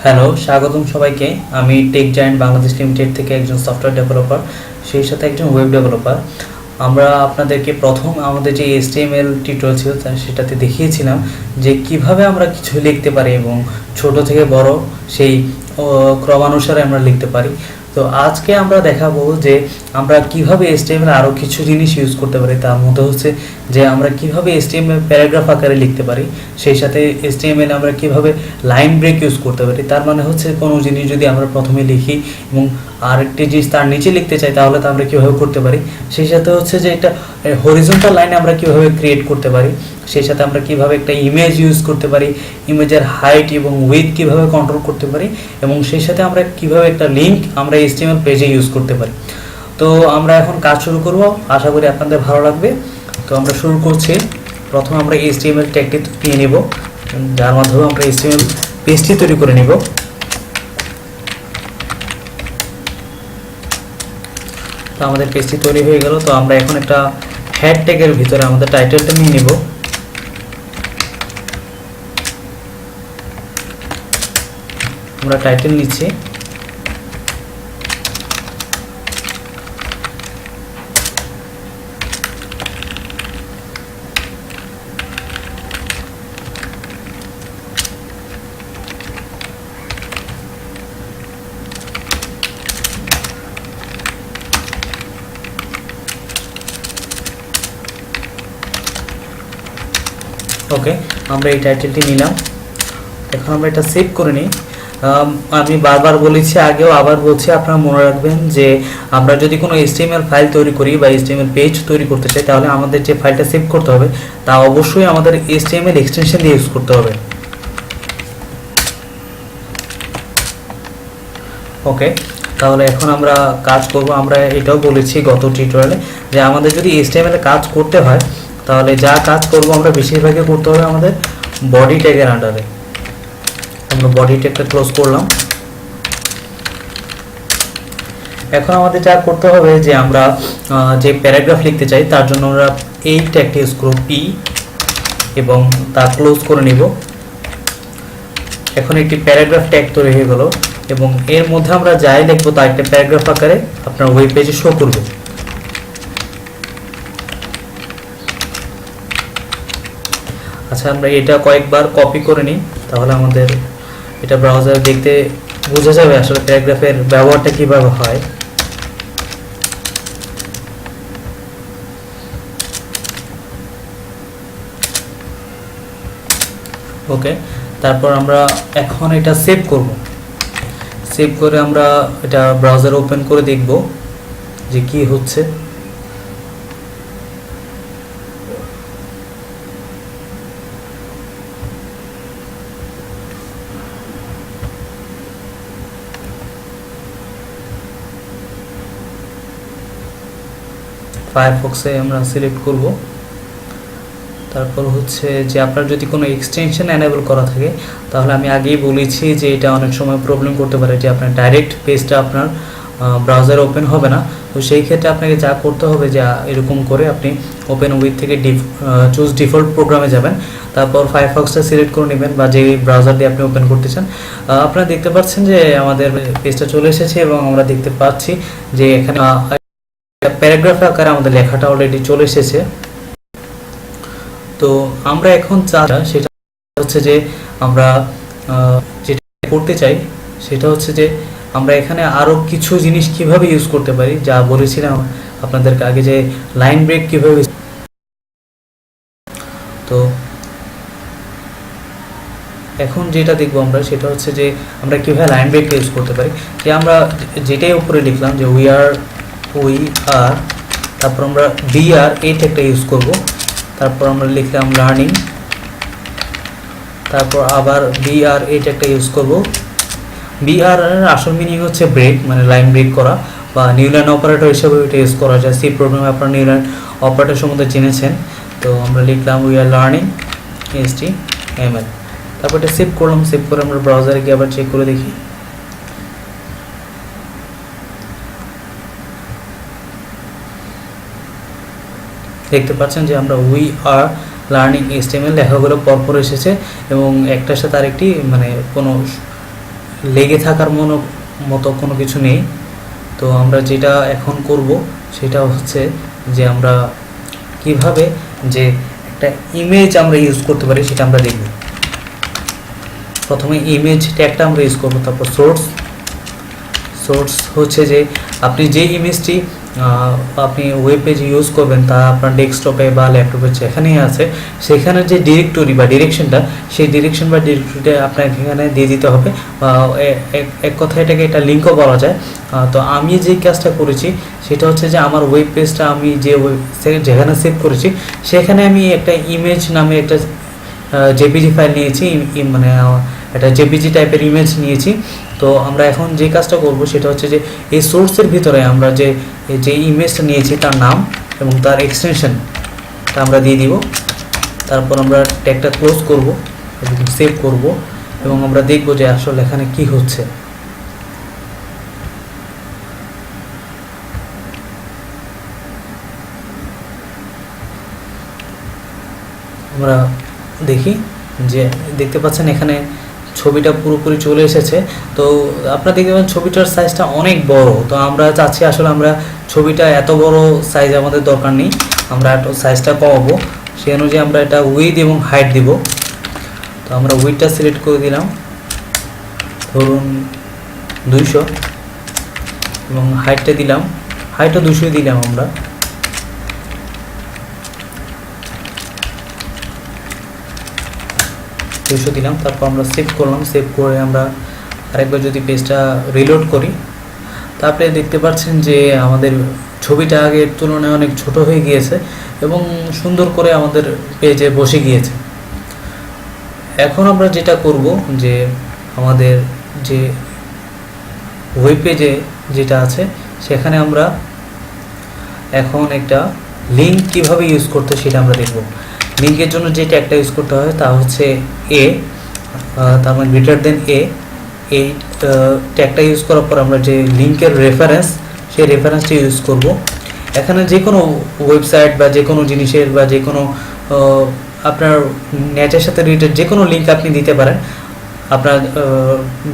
Hello, স্বাগতম সবাইকে। আমি টেক জায়ান্ট বাংলাদেশ লিমিটেড থেকে একজন সফটওয়্যার ডেভেলপার, সেই সাথে একজন ওয়েব ডেভেলপার। আমরা আপনাদেরকে প্রথম আমাদের যে HTML টিউটোরিয়াল ছিল সেটাতে দেখিয়েছিলাম যে কিভাবে আমরা কিছু লিখতে পারি এবং ছোট থেকে বড় সেই ক্রমানুসারে আমরা লিখতে পারি। তো আজকে আমরা দেখাবো যে আমরা কিভাবে HTML আরও কিছু জিনিস ইউজ করতে পারি। তার মধ্যে হচ্ছে যে আমরা কিভাবে HTML প্যারাগ্রাফ আকারে লিখতে পারি, সেই সাথে HTML আমরা কিভাবে লাইন ব্রেক ইউজ করতে পারি। তার মানে হচ্ছে কোনো জিনিস যদি আমরা প্রথমে লিখি এবং আরেকটি জিনিস তার নিচে লিখতে চাই তাহলে তা আমরা কীভাবে করতে পারি। সেই সাথে হচ্ছে যে একটা হরিজন্টাল লাইন আমরা কীভাবে ক্রিয়েট করতে পারি। সেই সাথে আমরা কিভাবে একটা ইমেজ ইউজ করতে পারি, ইমেজের হাইট এবং উইথ কিভাবে কন্ট্রোল করতে পারি, এবং সেই সাথে আমরা কিভাবে একটা লিঙ্ক আমরা HTML পেজে ইউজ করতে পারি। তো আমরা এখন কাজ শুরু করব, আশা করি আপনাদের ভালো লাগবে। তো আমরা শুরু করছি। প্রথমে আমরা HTML ট্যাগটি নিয়ে নেব, যার মাধ্যমে আমরা HTML পেজটি তৈরি করে নেব। তো আমাদের পেজটি তৈরি হয়ে গেল। তো আমরা এখন একটা হেড ট্যাগের ভিতরে আমাদের টাইটেলটা নিয়ে নেব। আমরা টাইটেল নিচ্ছি। ওকে, আমরা এই টাইটেলটি নিলাম। এখন আমরা এটা সেভ করে নিই। আমি বারবার বলেছি, আগেও আবার বলছি, আপনারা মনে রাখবেন যে আমরা যদি কোনো HTML ফাইল তৈরি করি বা HTML পেজ তৈরি করতে চাই, তাহলে আমাদের যে ফাইলটা সেভ করতে হবে তা অবশ্যই আমাদের HTML এক্সটেনশন দিয়ে ইউজ করতে হবে। ওকে, তাহলে এখন আমরা কাজ করব। আমরা এটাও বলেছি গত টিউটোরিয়ালে যে আমাদের যদি HTML এ কাজ করতে হয় তাহলে যা কাজ করব আমরা বেশিরভাগই করতে হবে আমাদের বডি ট্যাগের আন্ডারে। আমরা বডি ট্যাগটা ক্লোজ করলাম। এখন আমাদের যা করতে হবে যে আমরা যে প্যারাগ্রাফ লিখতে চাই তার জন্য আমরা এই ট্যাগটি ইউজ করব P এবং তা ক্লোজ করে নিব। এখন একটি প্যারাগ্রাফ ট্যাগ তৈরি হয়ে গেল এবং এর মধ্যে আমরা যাই লিখবো তা একটা প্যারাগ্রাফ আকারে আপনার ওয়েব পেজে শো করবে। আচ্ছা, আমরা এটা কয়েকবার কপি করে নিই, তাহলে আমাদের এটা ব্রাউজারে দেখতে বোঝা যাবে আসলে প্যারাগ্রাফের ব্যবহারটা কিভাবে হয়। ওকে, তারপর আমরা এখন এটা সেভ করব। সেভ করে আমরা এটা ব্রাউজার ওপেন করে দেখব যে কি হচ্ছে। ফায়ারফক্সে আমরা সিলেক্ট করব। তারপর হচ্ছে যে আপনার যদি কোনো এক্সটেনশন এনেবল করা থাকে তাহলে আমি আগেই বলেছি যে এটা অনেক সময় প্রবলেম করতে পারে যে আপনার ডাইরেক্ট পেজটা আপনার ব্রাউজার ওপেন হবে না। তো সেই ক্ষেত্রে আপনাকে যা করতে হবে যে এরকম করে আপনি ওপেন উইথ থেকে চুজ ডিফল্ট প্রোগ্রামে যাবেন, তারপর ফায়ারফক্সটা সিলেক্ট করে নেবেন বা যে ব্রাউজার দিয়ে আপনি ওপেন করতে চান। আপনারা দেখতে পাচ্ছেন যে আমাদের পেজটা চলে এসেছে এবং আমরা দেখতে পাচ্ছি যে এখানে প্যারাগ্রাফ আকারে আমাদের লেখাটা অলরেডি চলে এসেছে। তো আমরা এখন সেটা হচ্ছে যে আমরা যেটা করতে চাই সেটা হচ্ছে যে আমরা এখানে আরও কিছু জিনিস কিভাবে ইউজ করতে পারি, যা বলেছিলাম আপনাদেরকে আগে যে লাইন ব্রেক কিভাবে। তো এখন যেটা দেখবো আমরা সেটা হচ্ছে যে আমরা কিভাবে লাইন ব্রেক ইউজ করতে পারি। যে আমরা যেটাই উপরে লিখলাম যে উই আর তারপর আমরা BR এই ট্যাগটা ইউজ করব। তারপর আমরা লিখলাম লার্নিং, তারপর আবার BR এই ট্যাগটা ইউজ করব। BR এর আসল মিনিং হচ্ছে ব্রেক, মানে লাইন ব্রেক করা বা নিউ লাইন অপারেটর হিসেবে এটা ইউজ করা যায়। সি প্রোগ্রামে আপনারা নিউ লাইন অপারেটর সম্বন্ধে জেনেছেন। তো আমরা লিখলাম উই আর লার্নিং HTML, তারপর এটা সেভ করলাম। সেভ করে আমরা ব্রাউজারে গিয়ে আবার চেক করে দেখি। দেখতে পাচ্ছেন যে আমরা উই আর লার্নিং HTML লেখাগুলো পরপর এসেছে এবং একটার সাথে আরেকটি মানে কোনো লেগে থাকার মতো কোনো কিছু নেই। তো আমরা যেটা এখন করব সেটা হচ্ছে যে আমরা কিভাবে যে একটা ইমেজ আমরা ইউজ করতে পারি সেটা আমরা দেখব। প্রথমে ইমেজ ট্যাগটা আমরা ইউজ করব, তারপর সোর্স হচ্ছে যে আপনি যে ইমেজটি আপনি ওয়েব পেজে ইউজ করবেন তা আপনার ডেস্কটপে বা ল্যাপটপে যেখানেই আছে সেখানে যে ডিরেক্টরি বা ডিরেকশনটা, সেই ডিরেকশন বা ডিরেক্টরিটা আপনাকে এখানে দিয়ে দিতে হবে। এক কথা এটাকে একটা লিঙ্কও বলা যায়। তো আমি যে কাজটা করেছি সেটা হচ্ছে যে আমার ওয়েব পেজটা আমি যে যেখানে সেভ করেছি সেখানে আমি একটা ইমেজ নামে একটা জেপিজি ফাইল নিয়েছি, মানে একটা জেপিজি টাইপের ইমেজ নিয়েছি। তো আমরা এখন যে কাজটা করব সেটা হচ্ছে যে এই সোর্সের ভিতরে আমরা যে ইমেজটা নিয়েছি তার নাম এবং তার এক্সটেনশনটা আমরা দিয়ে দিব। তারপর আমরা ট্যাগটা ক্লোজ করব এবং সেভ করব এবং আমরা দেখব যে আসলে এখানে কি হচ্ছে। আমরা দেখি যে দেখতে পাচ্ছেন এখানে ছবিটা পুরোপুরি চলে এসেছে। তো আপনারা দেখতে পাচ্ছেন ছবিটার সাইজটা অনেক বড়। তো আমরা চাচ্ছি আসলে আমরা ছবিটা এত বড় সাইজ আমাদের দরকার নেই, আমরা একটু সাইজটা কমাবো। সেই অনুযায়ী আমরা এটা উইথ এবং হাইট দিব। তো আমরা উইথটা সিলেক্ট করে দিলাম, ধরুন 200 এবং হাইটটা দিলাম, হাইটও 200 দিলাম আমরা। দিলাম, তারপর আমরা সেভ করলাম। সেভ করে আমরা আরেকবার যদি পেজটা রিলোড করি তারপরে দেখতে পাচ্ছেন যে আমাদের ছবিটা আগের তুলনায় অনেক ছোট হয়ে গিয়েছে এবং সুন্দর করে আমাদের পেজে বসে গিয়েছে। এখন আমরা যেটা করব যে আমাদের যে ওয়েব পেজে যেটা আছে সেখানে আমরা এখন একটা লিঙ্ক কিভাবে ইউজ করতে সেটা আমরা দেখব। লিঙ্কের জন্য যে ট্যাগটা ইউজ করতে হয় তা হচ্ছে তার মানে গ্রেটার দেন এই ট্যাগটা ইউজ করার পর আমরা যে লিঙ্কের রেফারেন্স সেই রেফারেন্সটা ইউজ করব। এখানে যে কোনো ওয়েবসাইট বা যে কোনো জিনিসের বা যে কোনো আপনার নেটের সাথে রিলেটেড যে কোনো লিঙ্ক আপনি দিতে পারেন। আপনার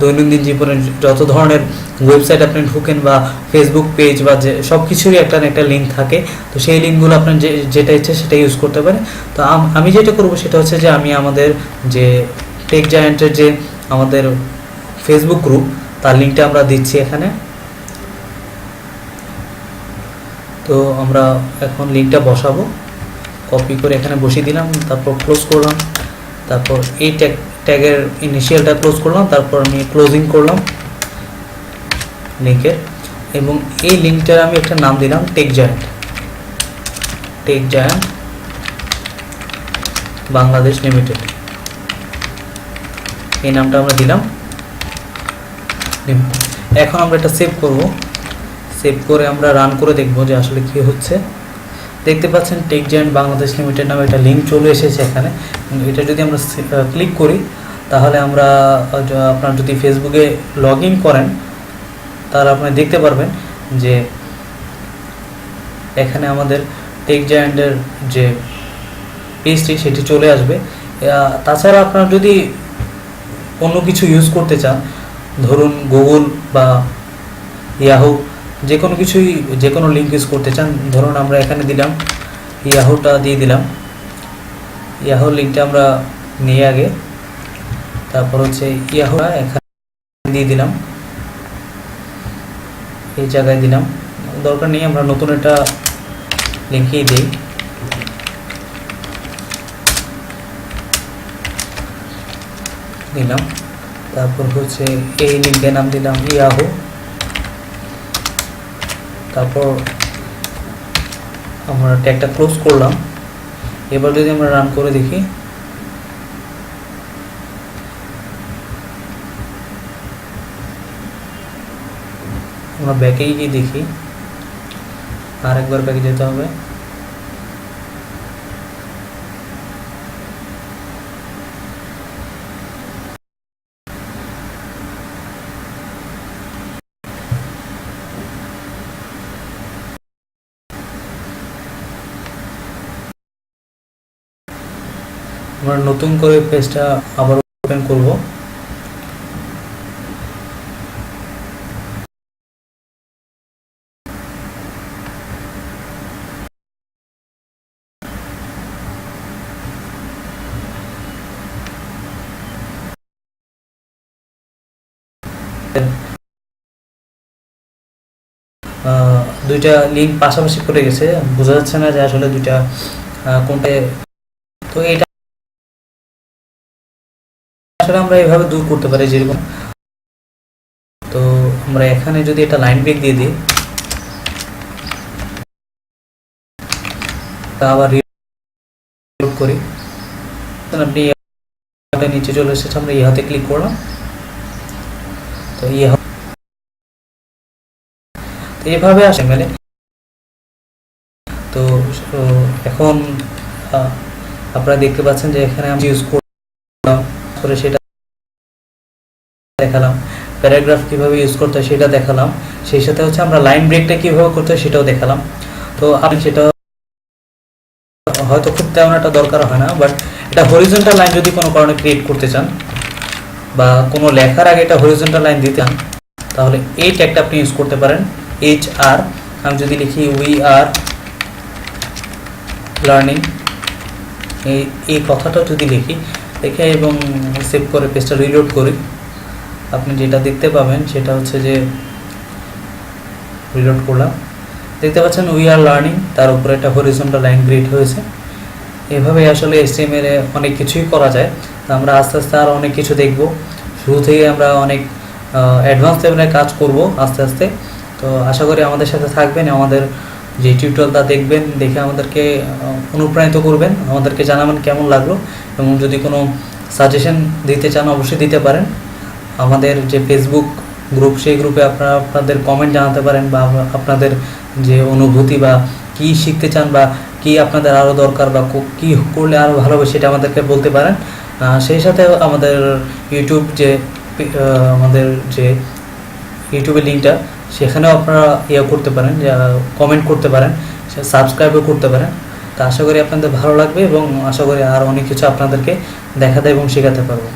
দৈনন্দিন জীবনের যত ধরনের ওয়েবসাইট আপনি ঢুকেন বা ফেসবুক পেজ বা যে সব কিছুরই একটা না একটা লিঙ্ক থাকে। তো সেই লিঙ্কগুলো আপনার যেটা ইচ্ছে সেটা ইউজ করতে পারেন। তো আমি যেটা করব সেটা হচ্ছে যে আমি আমাদের যে টেক জায়ান্টের যে আমাদের ফেসবুক গ্রুপ তার লিঙ্কটা আমরা দিচ্ছি এখানে। তো আমরা এখন লিঙ্কটা বসাবো, কপি করে এখানে বসিয়ে দিলাম, তারপর ক্লোজ করলাম। তারপর এই ট্যাগের ইনিশিয়ালটা ক্লোজ করলাম, তারপর আমি ক্লোজিং করলাম লিঙ্কের। এবং এই লিঙ্কটার আমি একটা নাম দিলাম টেক জায়ান্ট বাংলাদেশ লিমিটেড, এই নামটা আমরা দিলাম। এখন আমরা এটা সেভ করব। সেভ করে আমরা রান করে দেখব যে আসলে কি হচ্ছে। দেখতে পাচ্ছেন টেক জায়ান্ট বাংলাদেশ লিমিটেড নামে একটা লিঙ্ক চলে এসেছে এখানে। এটা যদি আমরা ক্লিক করি তাহলে আমরা আপনার যদি ফেসবুকে লগ ইন করেন তাহলে আপনি দেখতে পারবেন যে এখানে আমাদের টেক জায়ান্টের যে পেজটি সেটি চলে আসবে। তাছাড়া আপনার যদি অন্য কিছু ইউজ করতে চান, ধরুন গুগল বা ইয়াহু যে কোনো কিছুই যে কোনো লিঙ্ক ইউজ করতে চান, ধরুন আমরা এখানে দিলাম ইয়াহুটা দিয়ে দিলাম। ইয়াহু লিঙ্কটা আমরা নিয়ে আগে, তারপর হচ্ছে ইয়াহুটা এখানে দিয়ে দিলাম, এই জায়গায় দিলাম, দরকার নেই, আমরা নতুন একটা লিঙ্কেই দিই। দিলাম, তারপর হচ্ছে এই লিঙ্কের নাম দিলাম ইয়াহু। তারপর আমরা ট্যাগটা ক্লোজ করলাম। এবার যদি আমরা রান করে দেখি, আমরা ব্যাকে গিয়ে দেখি, আর একবার ব্যাকে যেতে হবে। আমরা নতুন করে পেজটা আবার ওপেন করব। দুইটা লিঙ্ক পাশাপাশি করে গেছে, বোঝা যাচ্ছে না যে আসলে দুইটা কোনটা। তো এটা আসলে আমরা এভাবে দূর করতে পারি যেরকম। তো আমরা এখানে যদি এটা লাইন ব্রেক দিয়ে দিই, তা আবার রিলোড করি, আপনি নিচে চলে এসেছে, আমরা ইহাতে ক্লিক করলাম। তো এইভাবে আসে মেলে। তো এখন আপনারা দেখতে পাচ্ছেন যে এখানে আমি ইউজ করলাম করে সেটা দেখালাম, প্যারাগ্রাফ কিভাবে ইউজ করতে হয় সেটা দেখালাম, সেই সাথে হচ্ছে আমরা লাইন ব্রেকটা কিভাবে করতে হয় সেটাও দেখালাম। তো আপনি সেটা হয়তো খুব তেমন একটা দরকার হয় না, বাট এটা হরিজন্টাল লাইন যদি কোনো কারণে ক্রিয়েট করতে চান বা কোনো লেখার আগে এটা হরিজন্টাল লাইন দিতে চান, তাহলে এই ট্যাগটা আপনি ইউজ করতে পারেন, HR। আমি যদি লিখি উই আর লার্নিং, এই কথাটা যদি লিখি দেখে এবং সেভ করে পেজটা রিলোড করি, আপনি যেটা দেখতে পাবেন সেটা হচ্ছে যে রিলোড করলাম, দেখতে পাচ্ছেন উই আর লার্নিং, তার উপরে একটা হরিজন্টাল লাইন ক্রিয়েট হয়েছে। এভাবে আসলে HTML এ অনেক কিছুই করা যায়। তো আমরা আস্তে আস্তে আরও অনেক কিছু দেখব, শুরু থেকে আমরা অনেক অ্যাডভান্স লেভেলে কাজ করব আস্তে আস্তে। তো আশা করি আমাদের সাথে থাকবেন, আমাদের যে টিউটোরিয়ালটা দেখবেন, দেখে আমাদেরকে অনুপ্রাণিত করবেন, আমাদেরকে জানাবেন কেমন লাগলো, এবং যদি কোনো সাজেশন দিতে চান অবশ্যই দিতে পারেন। আমাদের যে ফেসবুক গ্রুপ, সেই গ্রুপে আপনারা আপনাদের কমেন্ট জানাতে পারেন, বা আপনাদের যে অনুভূতি বা কী শিখতে চান বা কী আপনাদের আরও দরকার বা কী করলে আরও ভালো হবে সেটা আমাদেরকে বলতে পারেন। সেই সাথে আমাদের ইউটিউব যে আমাদের যে ইউটিউবের লিঙ্কটা, সেখানেও আপনারা করতে পারেন, কমেন্ট করতে পারেন, সাবস্ক্রাইবও করতে পারেন। তো আশা করি আপনাদের ভালো লাগবে এবং আশা করি আর অনেক কিছু আপনাদেরকে দেখাতে এবং শেখাতে পারবো।